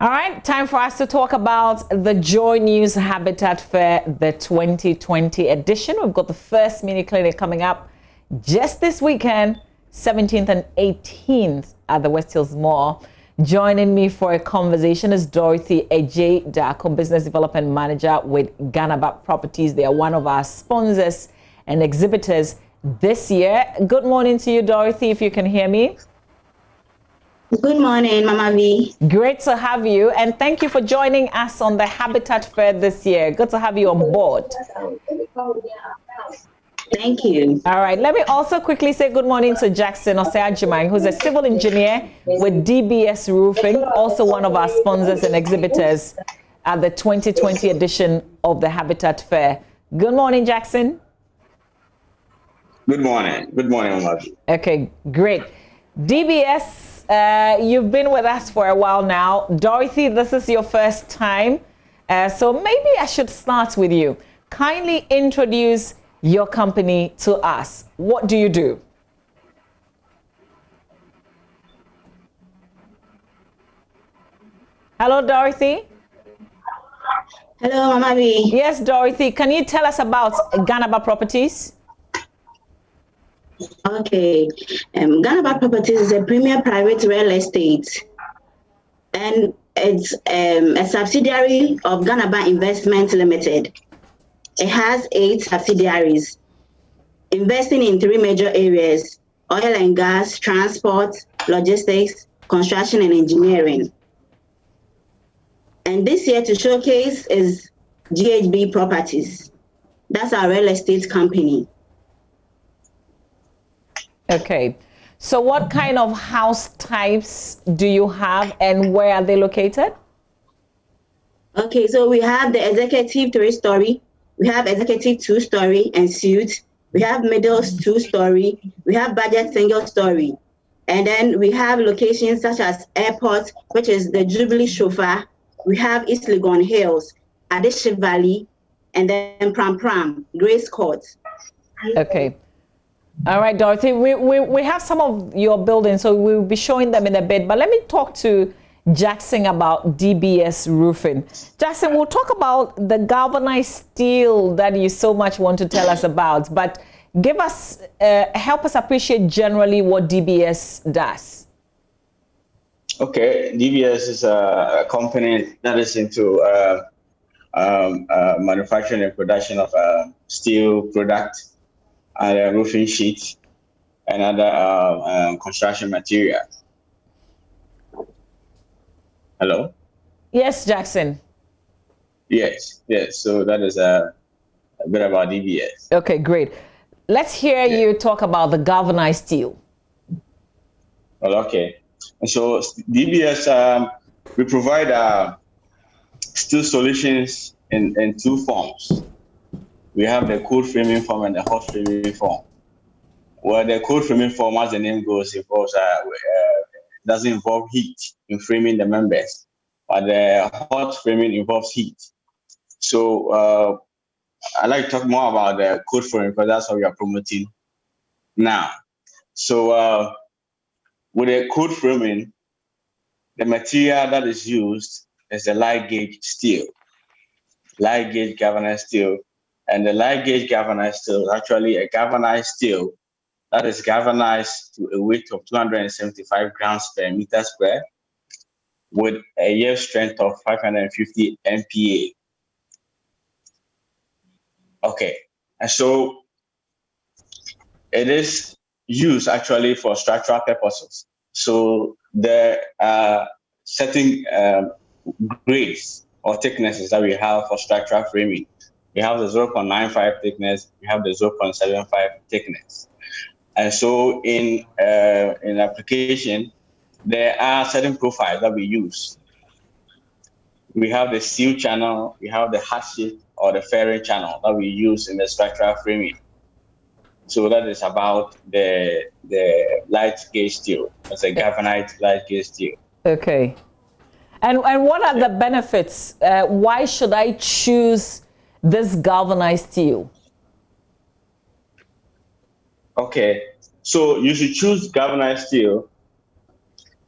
All right, time for us to talk about the JoyNews Habitat Fair, the 2020 edition. We've got the first mini clinic coming up just this weekend, 17th and 18th at the West Hills Mall. Joining me for a conversation is Dorothy Ejay Darko, Business Development Manager with Ganaba Properties. They are one of our sponsors and exhibitors this year. Good morning to you, Dorothy, if you can hear me. Good morning, Mama V. Great to have you, and thank you for joining us on the Habitat Fair this year. Good to have you on board. Thank you. All right, let me also quickly say good morning to Jackson Oseajimang, who's a civil engineer with DBS Roofing, also one of our sponsors and exhibitors at the 2020 edition of the Habitat Fair. Good morning, Jackson. Good morning. Good morning, Mama V. Okay, great. DBS, you've been with us for a while now. Dorothy, this is your first time. So maybe I should start with you. Kindly introduce your company to us. What do you do? Hello, Dorothy. Hello, Mama V. Yes, Dorothy. Can you tell us about Ganaba Properties? Okay. Ganaba Properties is a premier private real estate, and it's a subsidiary of Ganaba Investment Limited. It has 8 subsidiaries, investing in 3 major areas: oil and gas, transport, logistics, construction, and engineering. And this year to showcase is GHB Properties. That's our real estate company. Okay. So what kind of house types do you have and where are they located? Okay, so we have the executive 3-story, we have executive 2-story and suite, we have middle 2-story, we have budget single-story, and then we have locations such as airport, which is the Jubilee Chauffeur, we have East Legon Hills, Adiship Valley, and then Pram, Grace Court. Okay. All right, Dorothy, we have some of your buildings, so we'll be showing them in a bit. But let me talk to Jackson about DBS Roofing. Jackson, we'll talk about the galvanized steel that you so much want to tell us about. But give us, help us appreciate generally what DBS does. Okay, DBS is a company that is into manufacturing and production of steel product and roofing sheets and other construction materials. Hello? Yes, Jackson. Yes. So that is a bit about DBS. Okay, great. Let's hear you talk about the galvanized steel. Well, okay. And so DBS, we provide steel solutions in 2 forms. We have the cold framing form and the hot framing form. Well, the cold framing form, as the name goes, involves doesn't involve heat in framing the members, but the hot framing involves heat. So I'd like to talk more about the cold framing because that's what we are promoting now. So with the cold framing, the material that is used is the light gauge steel, light gauge galvanized steel. And the light gauge galvanized steel is actually a galvanized steel that is galvanized to a weight of 275 grams per meter square with a yield strength of 550 MPa. Okay, and so it is used actually for structural purposes. So there are certain grades or thicknesses that we have for structural framing. We have the 0.95 thickness, we have the 0.75 thickness. And so in application, there are certain profiles that we use. We have the seal channel, we have the heart shape or the fairing channel that we use in the structural framing. So that is about the light gauge steel. That's a galvanized light gauge steel. Okay. And what are the benefits? Why should I choose this galvanized steel? Okay, so you should choose galvanized steel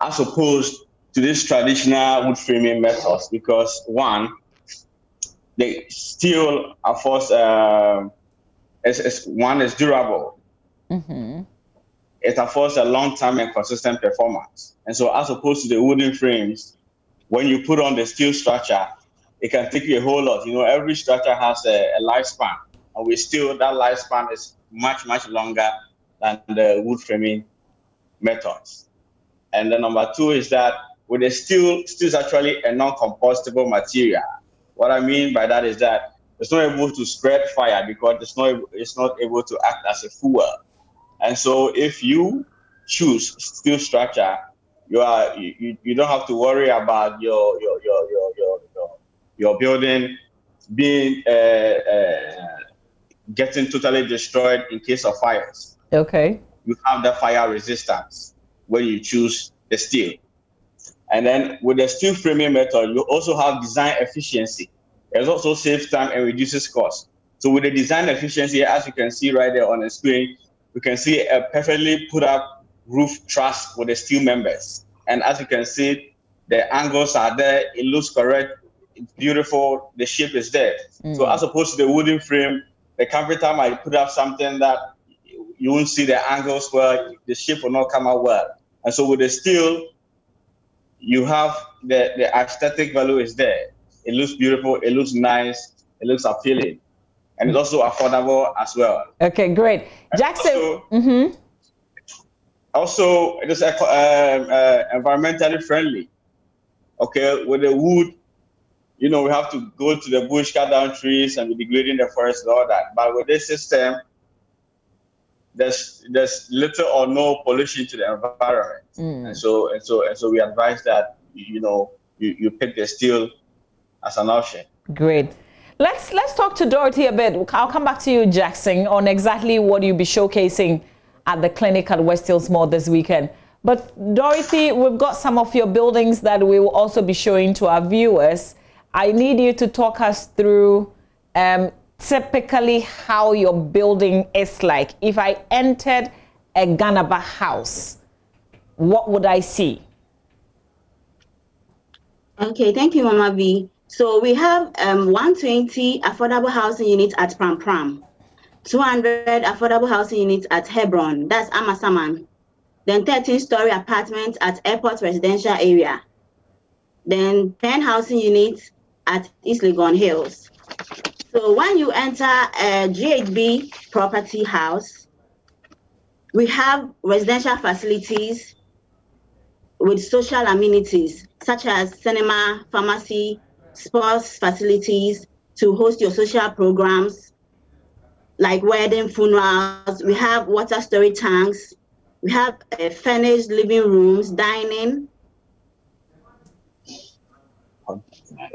as opposed to these traditional wood framing methods because one, they still affords one is durable. It affords a long-term and consistent performance. And so as opposed to the wooden frames, when you put on the steel structure, it can take you a whole lot. You know, every structure has a lifespan, and that lifespan is much, much longer than the wood framing methods. And the number two is that with the steel is actually a non-combustible material. What I mean by that is that it's not able to spread fire because it's not able to act as a fuel. And so if you choose steel structure, you don't have to worry about your building being getting totally destroyed in case of fires. Okay. You have the fire resistance when you choose the steel. And then with the steel framing method, you also have design efficiency. It also saves time and reduces cost. So with the design efficiency, as you can see right there on the screen, you can see a perfectly put up roof truss with the steel members. And as you can see, the angles are there. It looks correct. It's beautiful. The shape is there. So as opposed to the wooden frame, the carpenter might put up something that you won't see the angles well, the shape will not come out well. And so with the steel, you have the aesthetic value is there. It looks beautiful, it looks nice, it looks appealing, and it's also affordable as well. Okay, great. Jackson. Also, it is environmentally friendly. Okay, with the wood, you know, we have to go to the bush, cut down trees, and be degrading the forest and all that. But with this system, there's little or no pollution to the environment, and so we advise that you pick the steel as an option. Great. Let's talk to Dorothy a bit. I'll come back to you, Jackson, on exactly what you'll be showcasing at the clinic at West Hills Mall this weekend. But Dorothy, we've got some of your buildings that we will also be showing to our viewers. I need you to talk us through typically how your building is like. If I entered a Ganaba house, what would I see? Okay, thank you, Mama V. So we have 120 affordable housing units at Pram Pram, 200 affordable housing units at Hebron, that's Amasaman, then 13-story apartments at Airport Residential Area, then 10 housing units at East Legon Hills. So when you enter a GHB property house, we have residential facilities with social amenities such as cinema, pharmacy, sports facilities to host your social programs like wedding, funerals. We have water storage tanks. We have furnished living rooms, dining.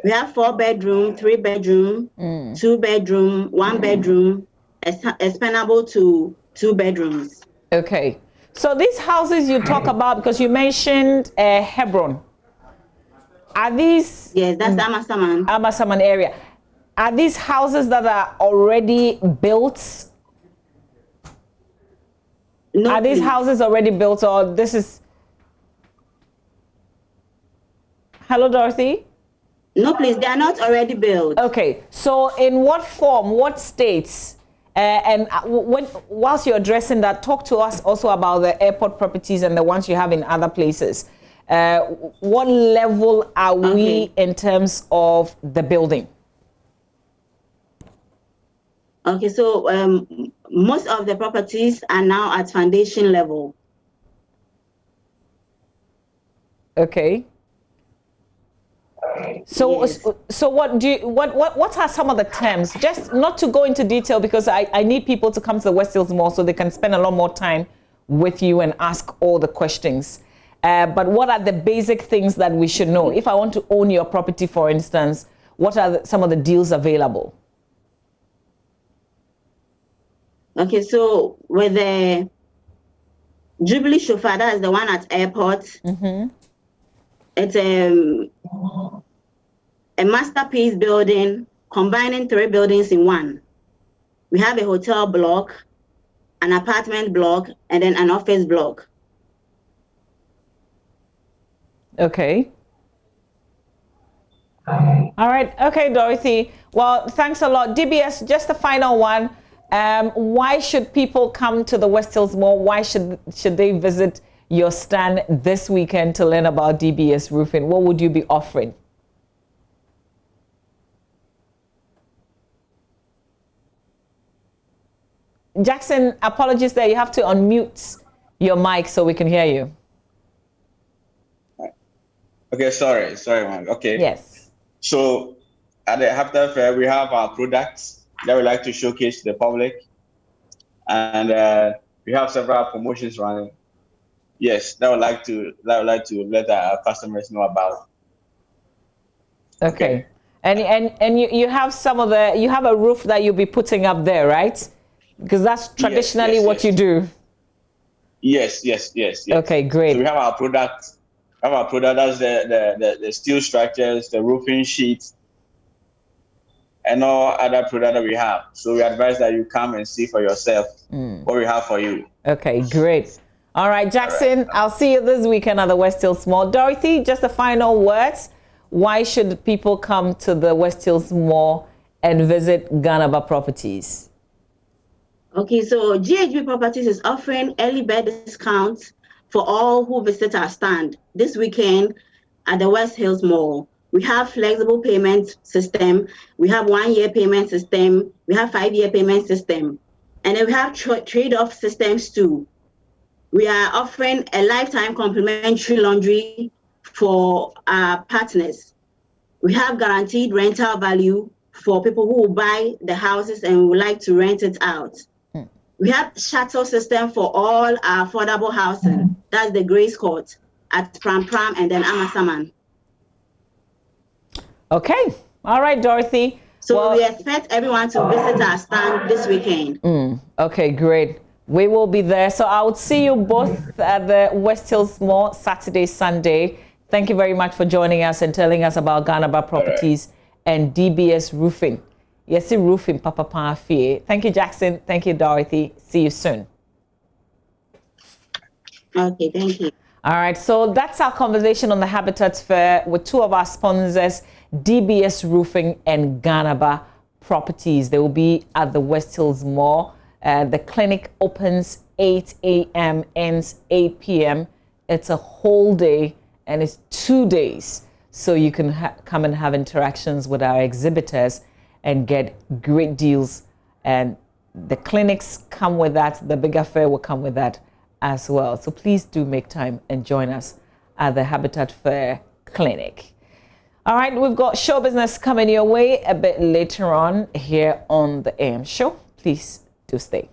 We have 4-bedroom, 3-bedroom, 2-bedroom, 1-bedroom, expandable to 2 bedrooms. Okay. So these houses you talk about, because you mentioned Hebron, are these? Yes, that's the Amasaman area. Are these houses that are already built? No, are these houses already built, or this is? Hello, Dorothy? No, please, they are not already built. Okay. So in what form, what states? Whilst you're addressing that, talk to us also about the airport properties and the ones you have in other places. What level are we in terms of the building? Okay, so most of the properties are now at foundation level. Okay. So, yes. So what are some of the terms? Just not to go into detail, because I need people to come to the West Hills Mall so they can spend a lot more time with you and ask all the questions. But what are the basic things that we should know? If I want to own your property, for instance, what are some of the deals available? Okay, so with the Jubilee Chauffeur, that is the one at airport. It's a masterpiece building combining 3 buildings in one. We have a hotel block, an apartment block, and then an office block. Okay. All right. Okay, Dorothy. Well, thanks a lot. DBS, just the final one. Why should people come to the West Hills Mall? Why should they visit your stand this weekend to learn about DBS roofing? What would you be offering? Jackson, apologies there. You have to unmute your mic so we can hear you. Okay, sorry, ma'am. Okay. Yes. So at the Habitat Fair, we have our products that we like to showcase to the public, and we have several promotions running. Yes, that would like to let our customers know about. Okay. And you have you have a roof that you'll be putting up there, right? Because that's traditionally what you do. Yes. Okay, great. So we have our product. That's the steel structures, the roofing sheets, and all other products that we have. So we advise that you come and see for yourself what we have for you. Okay, great. All right, Jackson, I'll see you this weekend at the West Hills Mall. Dorothy, just the final words. Why should people come to the West Hills Mall and visit Ganaba Properties? Okay, so GHB Properties is offering early bird discounts for all who visit our stand this weekend at the West Hills Mall. We have flexible payment system. We have 1-year payment system. We have 5-year payment system. And then we have trade-off systems too. We are offering a lifetime complimentary laundry for our partners. We have guaranteed rental value for people who will buy the houses and would like to rent it out. We have shuttle system for all our affordable housing. That's the Grace Court at Pram and then Amasaman. Okay. All right, Dorothy. So we expect everyone to visit our stand this weekend. Okay, great. We will be there. So I would see you both at the West Hills Mall Saturday, Sunday. Thank you very much for joining us and telling us about Ganaba Properties and DBS Roofing. Yes, roofing, Papa Pafie. Thank you, Jackson. Thank you, Dorothy. See you soon. Okay, thank you. All right, so that's our conversation on the Habitat Fair with two of our sponsors, DBS Roofing and Ganaba Properties. They will be at the West Hills Mall. The clinic opens 8 a.m., ends 8 p.m. It's a whole day and it's 2 days. So you can come and have interactions with our exhibitors and get great deals. And the clinics come with that. The bigger fair will come with that as well. So please do make time and join us at the Habitat Fair Clinic. All right, we've got show business coming your way a bit later on here on the AM show. Please do stay.